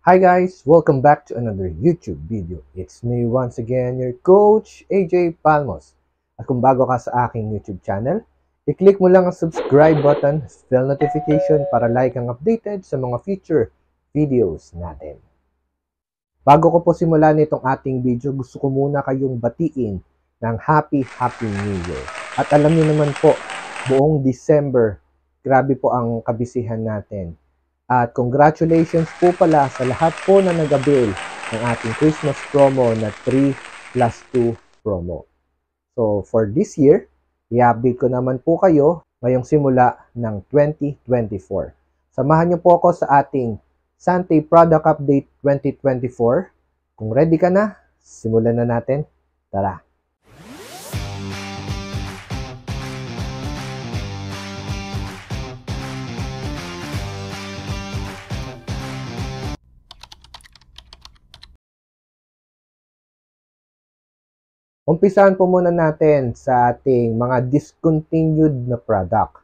Hi guys! Welcome back to another YouTube video. It's me once again, your coach, AJ Palmos. At kung bago ka sa aking YouTube channel, i-click mo lang ang subscribe button, bell notification para like ang updated sa mga future videos natin. Bago ko po simulan itong ating video, gusto ko muna kayong batiin ng Happy New Year. At alam niyo naman po, buong December, grabe po ang kabisihan natin. At congratulations po pala sa lahat po na nag-avail ng ating Christmas promo na 3+2 promo. So for this year, i-update ko naman po kayo ngayong simula ng 2024. Samahan niyo po ako sa ating Sante Product Update 2024. Kung ready ka na, simulan na natin. Tara! Umpisahan po muna natin sa ating mga discontinued na product.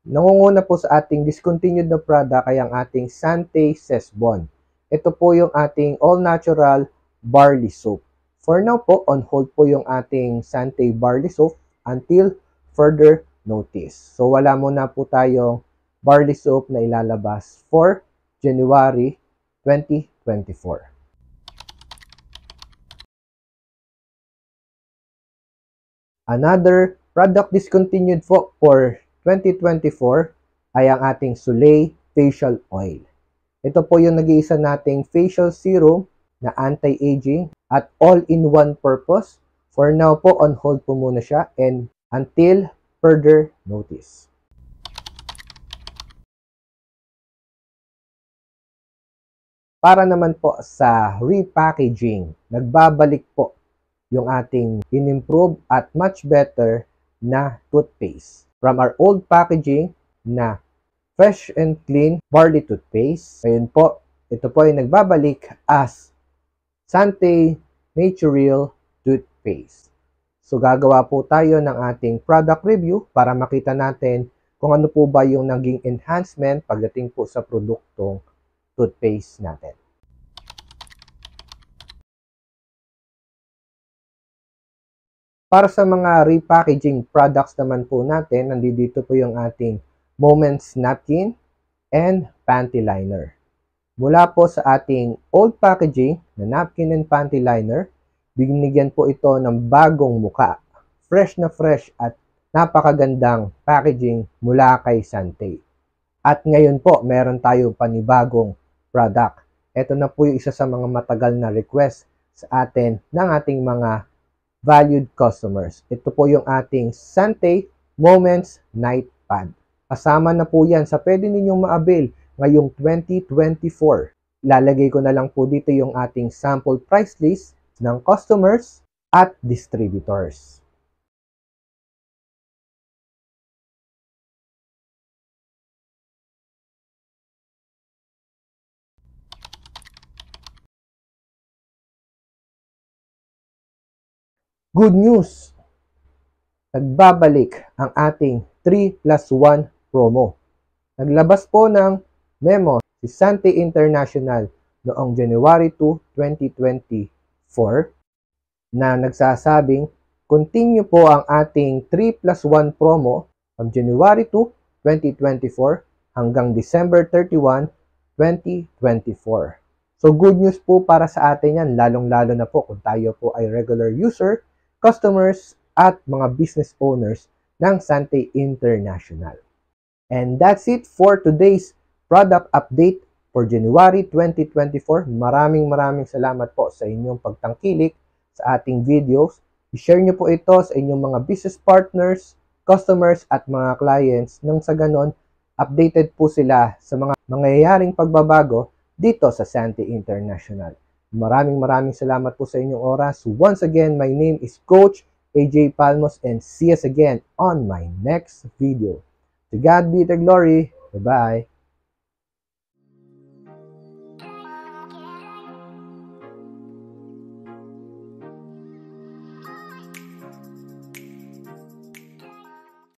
Nangunguna po sa ating discontinued na product ay ang ating Sante Sesbon. Ito po yung ating all-natural barley soap. For now po, on hold po yung ating Sante barley soap until further notice. So wala muna po tayong barley soap na ilalabas for January 2024. Another product discontinued po for 2024 ay ang ating Soleil Facial Oil. Ito po yung nag-iisa nating facial serum na anti-aging at all-in-one purpose. For now po, on hold po muna siya and until further notice. Para naman po sa repackaging, nagbabalik po yung ating in-improve at much better na toothpaste. From our old packaging na fresh and clean barley toothpaste, ngayon po, ito po ay nagbabalik as Sante Natural Toothpaste. So gagawa po tayo ng ating product review para makita natin kung ano po ba yung naging enhancement pagdating po sa produktong toothpaste natin. Para sa mga repackaging products naman po natin, nandito po yung ating Moments Napkin and Panty Liner. Mula po sa ating old packaging na napkin and panty liner, binigyan po ito ng bagong muka. Fresh na fresh at napakagandang packaging mula kay Sante. At ngayon po, meron tayong panibagong product. Ito na po yung isa sa mga matagal na request sa atin ng ating mga valued customers. Ito po yung ating Sante Moments Night Pad. Kasama na po yan sa pwede ninyong ma-avail ngayong 2024. Lalagay ko na lang po dito yung ating sample price list ng customers at distributors. Good news! Nagbabalik ang ating 3+1 promo. Naglabas po ng memo si Sante International noong January 2, 2024 na nagsasabing continue po ang ating 3+1 promo from January 2, 2024 hanggang December 31, 2024. So good news po para sa atin yan, lalong-lalo na po kung tayo po ay regular user, customers, at mga business owners ng Sante International. And that's it for today's product update for January 2024. Maraming salamat po sa inyong pagtangkilik sa ating videos. I-share nyo po ito sa inyong mga business partners, customers, at mga clients nang sa ganon, updated po sila sa mga mangyayaring pagbabago dito sa Sante International. Maraming salamat po sa inyong oras. Once again, my name is Coach AJ Palmos and see us again on my next video. To God be the glory. Bye-bye.